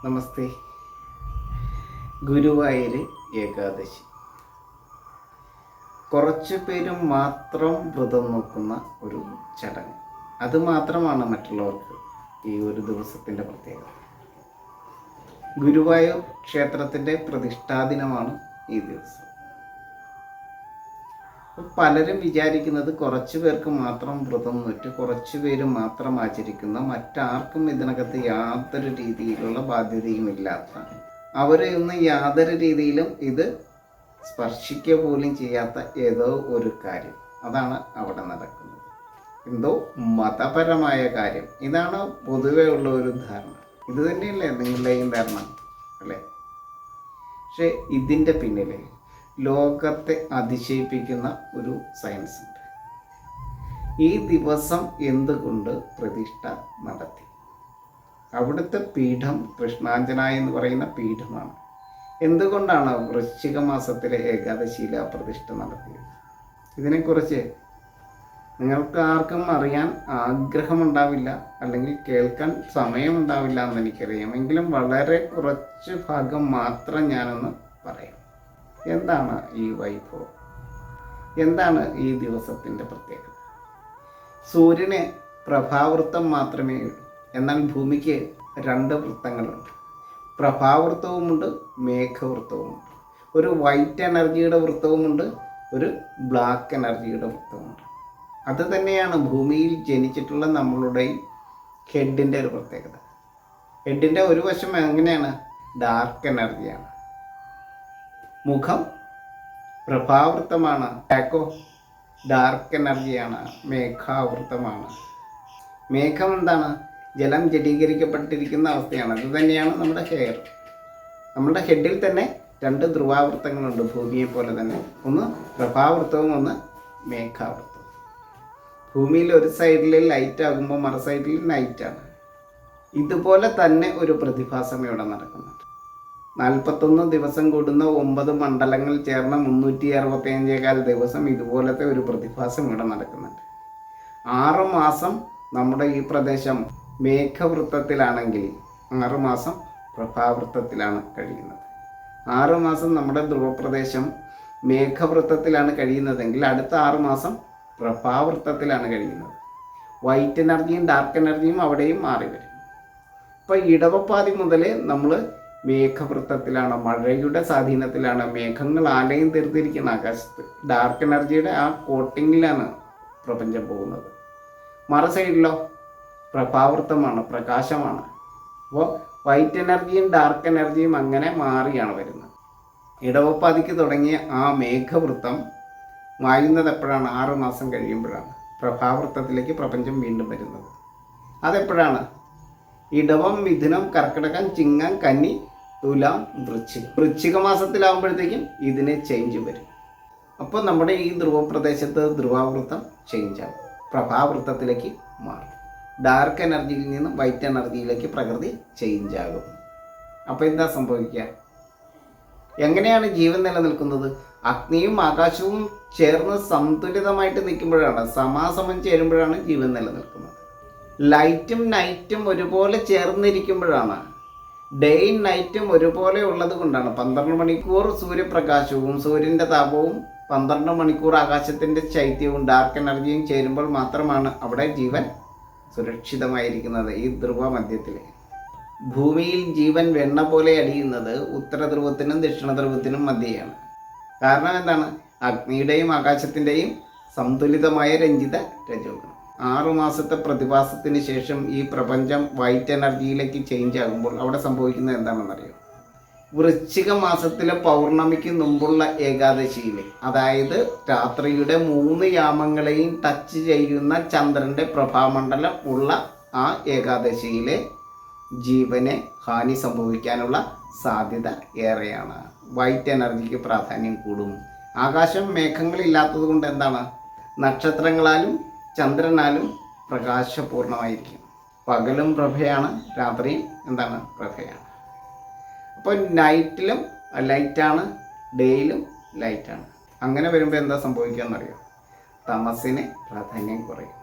നമസ്തേ. ഗുരുവായൂർ ഏകാദശി. കുറച്ചു പേരും മാത്രം വ്രതം നോക്കുന്ന ഒരു ചടങ്ങ്. അത് മാത്രമാണ് മറ്റുള്ളവർക്ക് ഈ ഒരു ദിവസത്തിൻ്റെ പ്രത്യേകത. ഗുരുവായൂർ ക്ഷേത്രത്തിൻ്റെ പ്രതിഷ്ഠാ ദിനമാണ് ഈ ദിവസം. പലരും വിചാരിക്കുന്നത് കുറച്ചു പേർക്ക് മാത്രം വ്രതം നോറ്റ് കുറച്ചു പേര് മാത്രം ആചരിക്കുന്ന, മറ്റാർക്കും ഇതിനകത്ത് യാതൊരു രീതിയിലുള്ള ബാധ്യതയും ഇല്ലാത്ത, അവരൊന്നും യാതൊരു രീതിയിലും ഇത് സ്പർശിക്കുക പോലും ചെയ്യാത്ത ഏതോ ഒരു കാര്യം, അതാണ് അവിടെ നടക്കുന്നത്. എന്തോ മതപരമായ കാര്യം. ഇതാണ് പൊതുവെ ഉള്ള ഒരു ധാരണ. ഇത് തന്നെയല്ലേ നിങ്ങളുടെയും ധാരണ അല്ലേ? പക്ഷെ ഇതിൻ്റെ പിന്നിൽ ലോകത്തെ അതിശയിപ്പിക്കുന്ന ഒരു സയൻസ് ഉണ്ട്. ഈ ദിവസം എന്തുകൊണ്ട് പ്രതിഷ്ഠ നടത്തി? അവിടുത്തെ പീഠം കൃഷ്ണാഞ്ജന എന്ന് പറയുന്ന പീഠമാണ്. എന്തുകൊണ്ടാണ് വൃശ്ചിക മാസത്തിലെ ഏകാദശിയിലെ ആ പ്രതിഷ്ഠ നടത്തിയത്? ഇതിനെക്കുറിച്ച് നിങ്ങൾക്ക് ആർക്കും അറിയാൻ ആഗ്രഹമുണ്ടാവില്ല, അല്ലെങ്കിൽ കേൾക്കാൻ സമയമുണ്ടാവില്ല എന്ന് എനിക്കറിയാം. എങ്കിലും വളരെ കുറച്ച് ഭാഗം മാത്രം ഞാനൊന്ന് പറയാം. എന്താണ് ഈ വൈഭവം? എന്താണ് ഈ ദിവസത്തിൻ്റെ പ്രത്യേകത? സൂര്യന് പ്രഭാവൃത്തം മാത്രമേ ഉള്ളൂ. എന്നാൽ ഭൂമിക്ക് 2 വൃത്തങ്ങളുണ്ട്. പ്രഭാവൃത്തവുമുണ്ട്, മേഘവൃത്തവുമുണ്ട്. ഒരു വൈറ്റ് എനർജിയുടെ വൃത്തവുമുണ്ട്, ഒരു ബ്ലാക്ക് എനർജിയുടെ വൃത്തവുമുണ്ട്. അത് തന്നെയാണ് ഭൂമിയിൽ ജനിച്ചിട്ടുള്ള നമ്മളുടെ ഹെഡിൻ്റെ ഒരു പ്രത്യേകത. ഹെഡിൻ്റെ ഒരു വശം എങ്ങനെയാണ്? ഡാർക്ക് എനർജിയാണ്. മുഖം പ്രഭാവൃത്തമാണ്. ബാക്കോ ഡാർക്ക് എനർജിയാണ്, മേഘാവൃത്തമാണ്. മേഘം എന്താണ്? ജലം ജലീകരിക്കപ്പെട്ടിരിക്കുന്ന അവസ്ഥയാണ്. അത് തന്നെയാണ് നമ്മുടെ ഹെയർ. നമ്മുടെ ഹെഡിൽ തന്നെ 2 ധ്രുവാവൃത്തങ്ങളുണ്ട്, ഭൂമിയെ പോലെ തന്നെ. ഒന്ന് പ്രഭാവൃത്തവും ഒന്ന് മേഘാവൃത്തവും. ഭൂമിയിൽ ഒരു സൈഡിൽ ലൈറ്റ് ആകുമ്പോൾ മറു സൈഡിൽ നൈറ്റാണ്. ഇതുപോലെ തന്നെ ഒരു പ്രതിഭാസം ഇവിടെ നടക്കുന്നുണ്ട്. 41 ദിവസം കൂടുന്ന 9 മണ്ഡലങ്ങൾ ചേർന്ന 365 ദിവസം ഇതുപോലത്തെ ഒരു പ്രതിഭാസം ഇവിടെ നടക്കുന്നുണ്ട്. 6 മാസം നമ്മുടെ ഈ പ്രദേശം മേഘവൃത്തത്തിലാണെങ്കിൽ 6 മാസം പ്രഭാവൃത്തത്തിലാണ് കഴിയുന്നത്. 6 മാസം നമ്മുടെ ധ്രുവപ്രദേശം മേഘവൃത്തത്തിലാണ് കഴിയുന്നതെങ്കിൽ അടുത്ത 6 മാസം പ്രഭാവൃത്തത്തിലാണ് കഴിയുന്നത്. വൈറ്റ് എനർജിയും ഡാർക്ക് എനർജിയും അവിടെയും മാറി വരും. ഇപ്പോൾ ഇടവപ്പാതി മുതൽ നമ്മൾ മേഘവൃത്തത്തിലാണ്, മഴയുടെ സ്വാധീനത്തിലാണ്. മേഘങ്ങൾ ആലയം തീർത്തിരിക്കുന്ന ആകാശത്ത് ഡാർക്ക് എനർജിയുടെ ആ കോട്ടിങ്ങിലാണ് പ്രപഞ്ചം പോകുന്നത്. മറു സൈഡിലോ പ്രഭാവൃത്തമാണ്, പ്രകാശമാണ്. അപ്പോൾ വൈറ്റ് എനർജിയും ഡാർക്ക് എനർജിയും അങ്ങനെ മാറിയാണ് വരുന്നത്. ഇടവപ്പാതിക്ക് തുടങ്ങിയ ആ മേഘവൃത്തം മായുന്നത് എപ്പോഴാണ്? 6 മാസം കഴിയുമ്പോഴാണ് പ്രഭാവൃത്തത്തിലേക്ക് പ്രപഞ്ചം വീണ്ടും വരുന്നത്. അതെപ്പോഴാണ്? ഇടവം, മിഥുനം, കർക്കിടകം, ചിങ്ങം, കന്നി, തുലാം, വൃശ്ചികം. വൃശ്ചിക മാസത്തിലാവുമ്പോഴത്തേക്കും ഇതിന് ചേഞ്ച് വരും. അപ്പോൾ നമ്മുടെ ഈ ധ്രുവപ്രദേശത്ത് ധ്രുവാവൃത്തം ചേഞ്ച് ആവും, പ്രഭാവൃത്തത്തിലേക്ക് മാറും. ഡാർക്ക് എനർജിയിൽ നിന്ന് വൈറ്റ് എനർജിയിലേക്ക് പ്രകൃതി ചേഞ്ച് ആകും. അപ്പോൾ എന്താ സംഭവിക്കുക? എങ്ങനെയാണ് ജീവൻ നിലനിൽക്കുന്നത്? അഗ്നിയും ആകാശവും ചേർന്ന് സന്തുലിതമായിട്ട് നിൽക്കുമ്പോഴാണ്, സമാസമം ചേരുമ്പോഴാണ് ജീവൻ നിലനിൽക്കുന്നത്. ലൈറ്റും നൈറ്റും ഒരുപോലെ ചേർന്നിരിക്കുമ്പോഴാണ്, ഡേയും നൈറ്റും ഒരുപോലെ ഉള്ളത് കൊണ്ടാണ് 12 മണിക്കൂർ സൂര്യപ്രകാശവും സൂര്യൻ്റെ താപവും 12 മണിക്കൂർ ആകാശത്തിൻ്റെ ചൈത്യവും ഡാർക്ക് എനർജിയും ചേരുമ്പോൾ മാത്രമാണ് അവിടെ ജീവൻ സുരക്ഷിതമായിരിക്കുന്നത്. ഈ ധ്രുവ മധ്യത്തിൽ ഭൂമിയിൽ ജീവൻ വെണ്ണ പോലെ അടിയുന്നത് ഉത്തര ധ്രുവത്തിനും ദക്ഷിണ ധ്രുവത്തിനും മധ്യയാണ്. കാരണം എന്താണ്? അഗ്നിയുടെയും ആകാശത്തിൻ്റെയും സന്തുലിതമായ രഞ്ജിത രജോഗുണം. 6 മാസത്തെ പ്രതിഭാസത്തിന് ശേഷം ഈ പ്രപഞ്ചം വൈറ്റ് എനർജിയിലേക്ക് ചേഞ്ച് ആകുമ്പോൾ അവിടെ സംഭവിക്കുന്നത് എന്താണെന്നറിയോ? വൃശ്ചിക മാസത്തിലെ പൗർണമിക്ക് മുമ്പുള്ള ഏകാദശിയിൽ, അതായത് രാത്രിയുടെ 3 യാമങ്ങളെയും ടച്ച് ചെയ്യുന്ന ചന്ദ്രൻ്റെ പ്രഭാമണ്ഡലം ഉള്ള ആ ഏകാദശിയിലെ ജീവനെ ഹാനി സംഭവിക്കാനുള്ള സാധ്യത ഏറെയാണ്. വൈറ്റ് എനർജിക്ക് പ്രാധാന്യം കൂടും. ആകാശം മേഘങ്ങളില്ലാത്തത് കൊണ്ട് എന്താണ്? നക്ഷത്രങ്ങളാലും ചന്ദ്രനാലും പ്രകാശപൂർണമായിരിക്കും. പകലും പ്രഭയാണ്, രാത്രിയും എന്താണ്? പ്രഭയാണ്. അപ്പോൾ നൈറ്റിലും ലൈറ്റാണ്, ഡേയിലും ലൈറ്റാണ്. അങ്ങനെ വരുമ്പോൾ എന്താ സംഭവിക്കുക എന്നറിയോ? തമസിന് പ്രാധാന്യം കുറയും.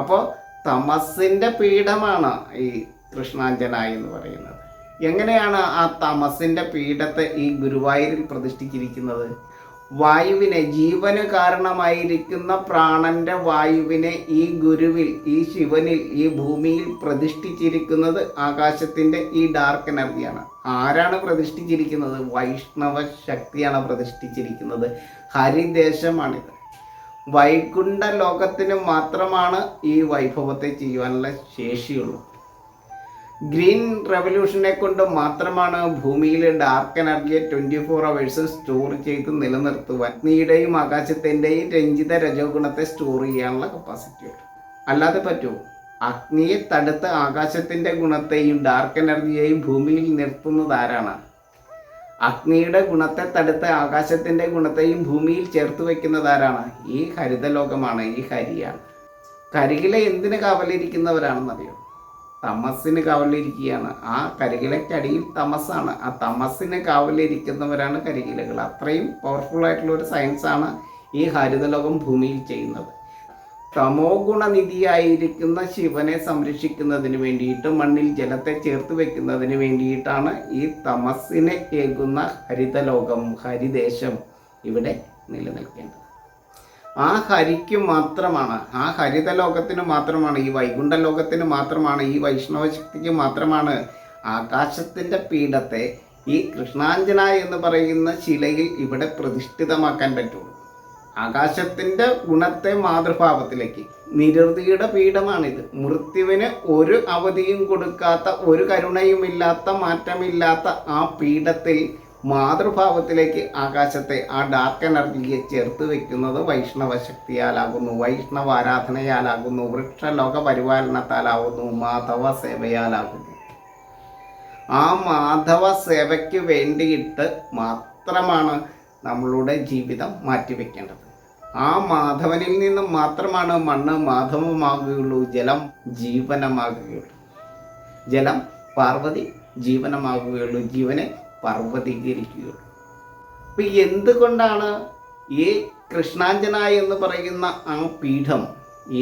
അപ്പോൾ തമസിൻ്റെ പീഠമാണ് ഈ കൃഷ്ണാഞ്ജന എന്ന് പറയുന്നത്. എങ്ങനെയാണ് ആ തമസിൻ്റെ പീഠത്തെ ഈ ഗുരുവായൂരിൽ പ്രതിഷ്ഠിച്ചിരിക്കുന്നത്? വായുവിനെ, ജീവന് കാരണമായിരിക്കുന്ന പ്രാണന്റെ വായുവിനെ ഈ ഗുരുവിൽ, ഈ ശിവനിൽ, ഈ ഭൂമിയിൽ പ്രതിഷ്ഠിച്ചിരിക്കുന്നത് ആകാശത്തിൻ്റെ ഈ ഡാർക്ക് എനർജിയാണ്. ആരാണ് പ്രതിഷ്ഠിച്ചിരിക്കുന്നത്? വൈഷ്ണവ ശക്തിയാണ് പ്രതിഷ്ഠിച്ചിരിക്കുന്നത്. ഹരിദേശമാണിത്. വൈകുണ്ഠ ലോകത്തിന് മാത്രമാണ് ഈ വൈഭവത്തെ ചെയ്യുവാനുള്ള ശേഷിയുള്ളൂ. ഗ്രീൻ റെവല്യൂഷനെ കൊണ്ട് മാത്രമാണ് ഭൂമിയിലെ ഡാർക്ക് എനർജിയെ 24 hours സ്റ്റോർ ചെയ്ത് നിലനിർത്തുവാൻ അഗ്നിയുടെയും ആകാശത്തിൻ്റെയും രഞ്ജിത രജോഗുണത്തെ സ്റ്റോർ ചെയ്യാനുള്ള കപ്പാസിറ്റി ഉണ്ട്. അല്ലാതെ പറ്റുമോ? അഗ്നിയെ തടുത്ത് ആകാശത്തിൻ്റെ ഗുണത്തെയും ഡാർക്ക് എനർജിയെയും ഭൂമിയിൽ നിർത്തുന്നത് ആരാണ്? അഗ്നിയുടെ ഗുണത്തെ തടുത്ത് ആകാശത്തിൻ്റെ ഗുണത്തെയും ഭൂമിയിൽ ചേർത്ത് വയ്ക്കുന്നത് ആരാണ്? ഈ ഹരിതലോകമാണ്, ഈ ഹരിയാണ്. കരികിലെ എന്തിന് കാവലിരിക്കുന്നവരാണെന്നറിയോ? തമസിന് കാവലിരിക്കുകയാണ്. ആ കരികിലക്കടിയിൽ തമസാണ്. ആ തമസിന് കാവലിരിക്കുന്നവരാണ് കരികിലകൾ. അത്രയും പവർഫുൾ ആയിട്ടുള്ള ഒരു സയൻസാണ് ഈ ഹരിതലോകം ഭൂമിയിൽ ചെയ്യുന്നത്. തമോ ഗുണനിധിയായിരിക്കുന്ന ശിവനെ സംരക്ഷിക്കുന്നതിന് വേണ്ടിയിട്ട്, മണ്ണിൽ ജലത്തെ ചേർത്ത് വെക്കുന്നതിന് വേണ്ടിയിട്ടാണ് ഈ തമസിനെ ഏകുന്ന ഹരിതലോകം, ഹരിദേശം ഇവിടെ നിലനിൽക്കേണ്ടത്. ആ ഹരിക്ക് മാത്രമാണ്, ആ ഹരിതലോകത്തിന് മാത്രമാണ്, ഈ വൈകുണ്ഠ ലോകത്തിന് മാത്രമാണ്, ഈ വൈഷ്ണവ ശക്തിക്ക് മാത്രമാണ് ആകാശത്തിൻ്റെ പീഠത്തെ ഈ കൃഷ്ണാഞ്ജന എന്ന് പറയുന്ന ശിലയിൽ ഇവിടെ പ്രതിഷ്ഠിതമാക്കാൻ പറ്റുള്ളൂ. ആകാശത്തിൻ്റെ ഗുണത്തെ മാതൃഭാവത്തിലേക്ക്, നിരൃതിയുടെ പീഠമാണിത്. മൃത്യുവിന് ഒരു അവധിയും കൊടുക്കാത്ത, ഒരു കരുണയുമില്ലാത്ത, മാറ്റമില്ലാത്ത ആ പീഠത്തിൽ മാതൃഭാവത്തിലേക്ക് ആകാശത്തെ, ആ ഡാർക്ക് എനർജിയെ ചേർത്ത് വെക്കുന്നത് വൈഷ്ണവ ശക്തിയാലാകുന്നു, വൈഷ്ണവ ആരാധനയാലാകുന്നു, വൃക്ഷലോക പരിപാലനത്താലാകുന്നു, മാധവ സേവയാലാകുന്നു. ആ മാധവ സേവയ്ക്ക് വേണ്ടിയിട്ട് മാത്രമാണ് നമ്മളുടെ ജീവിതം മാറ്റിവെക്കേണ്ടത്. ആ മാധവനിൽ നിന്നും മാത്രമാണ് മണ്ണ് മാധവമാകുകയുള്ളൂ, ജലം ജീവനമാകുകയുള്ളൂ, ജലം പാർവതി ജീവനമാകുകയുള്ളൂ, ജീവനെ പർവ്വതീകരിക്കുകയുള്ളൂ. അപ്പം എന്തുകൊണ്ടാണ് ഈ കൃഷ്ണാഞ്ജന എന്ന് പറയുന്ന ആ പീഠം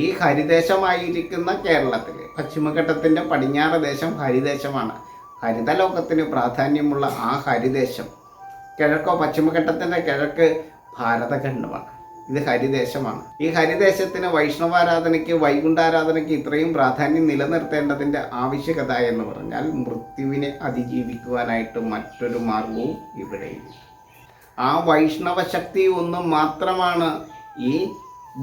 ഈ ഹരിദേശമായിരിക്കുന്ന കേരളത്തിൽ, പശ്ചിമഘട്ടത്തിൻ്റെ പടിഞ്ഞാറ് ദേശം ഹരിദേശമാണ്. ഹരിതലോകത്തിന് പ്രാധാന്യമുള്ള ആ ഹരിദേശം, കിഴക്കോ പശ്ചിമഘട്ടത്തിൻ്റെ കിഴക്ക് ഭാരതഖണ്ഡമാണ്. ഇത് ഹരിദേശമാണ്. ഈ ഹരിദേശത്തിന് വൈഷ്ണവാരാധനയ്ക്ക്, വൈകുണ്ഠാരാധനയ്ക്ക് ഇത്രയും പ്രാധാന്യം നിലനിർത്തേണ്ടതിൻ്റെ ആവശ്യകത എന്ന് പറഞ്ഞാൽ മൃത്യുവിനെ അതിജീവിക്കുവാനായിട്ട് മറ്റൊരു മാർഗവും ഇവിടെയില്ല. ആ വൈഷ്ണവ ശക്തി ഒന്ന് മാത്രമാണ് ഈ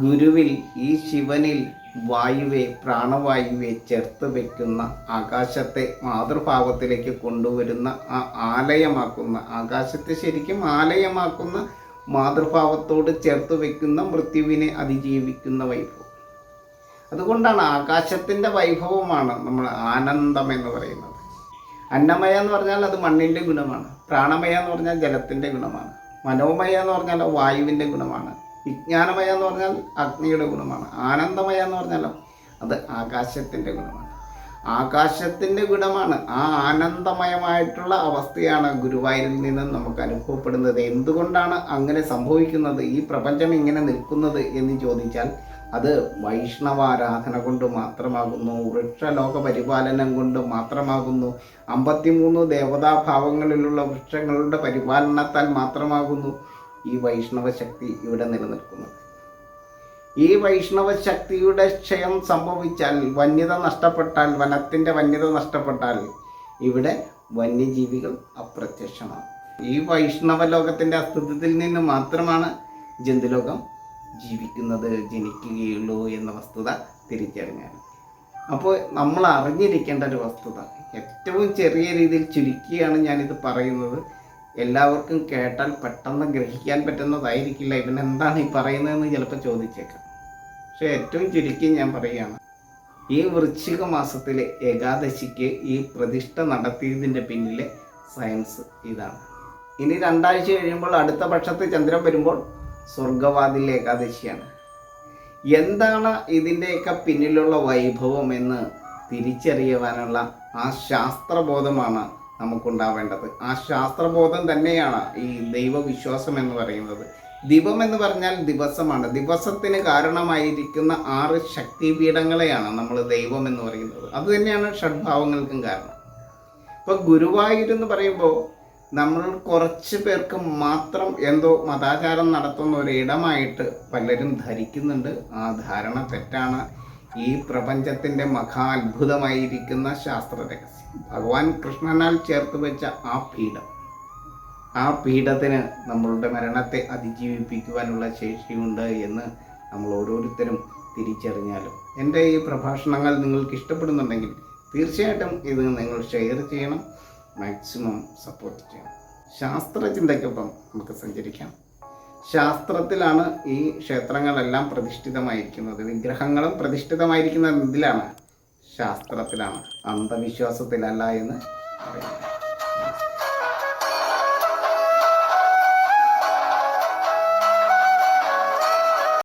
ഗുരുവിൽ, ഈ ശിവനിൽ വായുവെ, പ്രാണവായുവെ ചേർത്ത് വയ്ക്കുന്ന, ആകാശത്തെ മാതൃഭാവത്തിലേക്ക് കൊണ്ടുവരുന്ന, ആ ആലയമാക്കുന്ന, ആകാശത്തെ ശരിക്കും ആലയമാക്കുന്ന, മാതൃഭാവത്തോട് ചേർത്ത് വയ്ക്കുന്ന, മൃത്യുവിനെ അതിജീവിക്കുന്ന വൈഭവം. അതുകൊണ്ടാണ് ആകാശത്തിൻ്റെ വൈഭവമാണ് നമ്മൾ ആനന്ദം എന്ന് പറയുന്നത്. അന്നമയ എന്ന് പറഞ്ഞാൽ അത് മണ്ണിൻ്റെ ഗുണമാണ്. പ്രാണമയ എന്ന് പറഞ്ഞാൽ ജലത്തിൻ്റെ ഗുണമാണ്. മനോമയ എന്ന് പറഞ്ഞാൽ വായുവിൻ്റെ ഗുണമാണ്. വിജ്ഞാനമയ എന്ന് പറഞ്ഞാൽ അഗ്നിയുടെ ഗുണമാണ്. ആനന്ദമയ എന്ന് പറഞ്ഞാലോ അത് ആകാശത്തിൻ്റെ ഗുണമാണ്. ആകാശത്തിൻ്റെ ഗുണമാണ്. ആ ആനന്ദമയമായിട്ടുള്ള അവസ്ഥയാണ് ഗുരുവായൂരിൽ നിന്ന് നമുക്ക് അനുഭവപ്പെടുന്നത്. എന്തുകൊണ്ടാണ് അങ്ങനെ സംഭവിക്കുന്നത്, ഈ പ്രപഞ്ചം ഇങ്ങനെ നിൽക്കുന്നത് എന്ന് ചോദിച്ചാൽ അത് വൈഷ്ണവാരാധന കൊണ്ട് മാത്രമാകുന്നു, വൃക്ഷലോക പരിപാലനം കൊണ്ട് മാത്രമാകുന്നു, 53 ദേവതാഭാവങ്ങളിലുള്ള വൃക്ഷങ്ങളുടെ പരിപാലനത്താൽ മാത്രമാകുന്നു ഈ വൈഷ്ണവ ശക്തി ഇവിടെ നിലനിൽക്കുന്നത്. ഈ വൈഷ്ണവ ശക്തിയുടെ ക്ഷയം സംഭവിച്ചാൽ, വന്യത നഷ്ടപ്പെട്ടാൽ, വനത്തിൻ്റെ വന്യത നഷ്ടപ്പെട്ടാൽ ഇവിടെ വന്യജീവികൾ അപ്രത്യക്ഷമാണ്. ഈ വൈഷ്ണവ ലോകത്തിൻ്റെ അസ്തിത്വത്തിൽ നിന്ന് മാത്രമാണ് ജന്തുലോകം ജീവിക്കുന്നത്, ജനിക്കുകയുള്ളൂ എന്ന വസ്തുത തിരിച്ചറിഞ്ഞാൽ. അപ്പോൾ നമ്മൾ അറിഞ്ഞിരിക്കേണ്ട ഒരു വസ്തുത, ഏറ്റവും ചെറിയ രീതിയിൽ ചുരുക്കിയാണ് ഞാനിത് പറയുന്നത്. എല്ലാവർക്കും കേട്ടാൽ പെട്ടെന്ന് ഗ്രഹിക്കാൻ പറ്റുന്നതായിരിക്കില്ല. ഇവനെന്താണ് ഈ പറയുന്നതെന്ന് ചിലപ്പോൾ ചോദിച്ചേക്കാം. പക്ഷെ ഏറ്റവും ചുരുക്കി ഞാൻ പറയുകയാണ്, ഈ വൃശ്ചിക മാസത്തിലെ ഏകാദശിക്ക് ഈ പ്രതിഷ്ഠ നടത്തിയതിൻ്റെ പിന്നിലെ സയൻസ് ഇതാണ്. ഇനി 2 ആഴ്ച കഴിയുമ്പോൾ അടുത്ത പക്ഷത്ത് ചന്ദ്രൻ വരുമ്പോൾ സ്വർഗവാതിൽ ഏകാദശിയാണ്. എന്താണ് ഇതിൻ്റെയൊക്കെ പിന്നിലുള്ള വൈഭവം എന്ന് തിരിച്ചറിയുവാനുള്ള ആ ശാസ്ത്രബോധമാണ് നമുക്കുണ്ടാവേണ്ടത്. ആ ശാസ്ത്രബോധം തന്നെയാണ് ഈ ദൈവവിശ്വാസം എന്ന് പറയുന്നത്. ദിവം എന്ന് പറഞ്ഞാൽ ദിവസമാണ്. ദിവസത്തിന് കാരണമായിരിക്കുന്ന 6 ശക്തിപീഠങ്ങളെയാണ് നമ്മൾ ദൈവം എന്ന് പറയുന്നത്. അതുതന്നെയാണ് ഷഡ്ഭാവങ്ങൾക്കും കാരണം. ഇപ്പോൾ ഗുരുവായൂരെന്ന് പറയുമ്പോൾ നമ്മൾ കുറച്ച് പേർക്ക് മാത്രം എന്തോ മതാചാരം നടത്തുന്ന ഒരിടമായിട്ട് പലരും ധരിക്കുന്നുണ്ട്. ആ ധാരണ തെറ്റാണ്. ഈ പ്രപഞ്ചത്തിൻ്റെ മഹാ അത്ഭുതമായിരിക്കുന്ന ശാസ്ത്ര രഹസ്യം, ഭഗവാൻ കൃഷ്ണനാൽ ചേർത്ത് വെച്ച ആ പീഠത്തിന് നമ്മളുടെ മരണത്തെ അതിജീവിപ്പിക്കുവാനുള്ള ശേഷിയുണ്ട് എന്ന് നമ്മൾ ഓരോരുത്തരും തിരിച്ചറിഞ്ഞാലും. എൻ്റെ ഈ പ്രഭാഷണങ്ങൾ നിങ്ങൾക്ക് ഇഷ്ടപ്പെടുന്നുണ്ടെങ്കിൽ തീർച്ചയായിട്ടും ഇത് നിങ്ങൾ ഷെയർ ചെയ്യണം, മാക്സിമം സപ്പോർട്ട് ചെയ്യണം. ശാസ്ത്രചിന്തയ്ക്കൊപ്പം നമുക്ക് സഞ്ചരിക്കാം. ശാസ്ത്രത്തിലാണ് ഈ ക്ഷേത്രങ്ങളെല്ലാം പ്രതിഷ്ഠിതമായിരിക്കുന്നത്. വിഗ്രഹങ്ങളും പ്രതിഷ്ഠിതമായിരിക്കുന്നത് എന്തിലാണ്? ശാസ്ത്രത്തിലാണ്, അന്ധവിശ്വാസത്തിലല്ല എന്ന് പറയുന്നത്.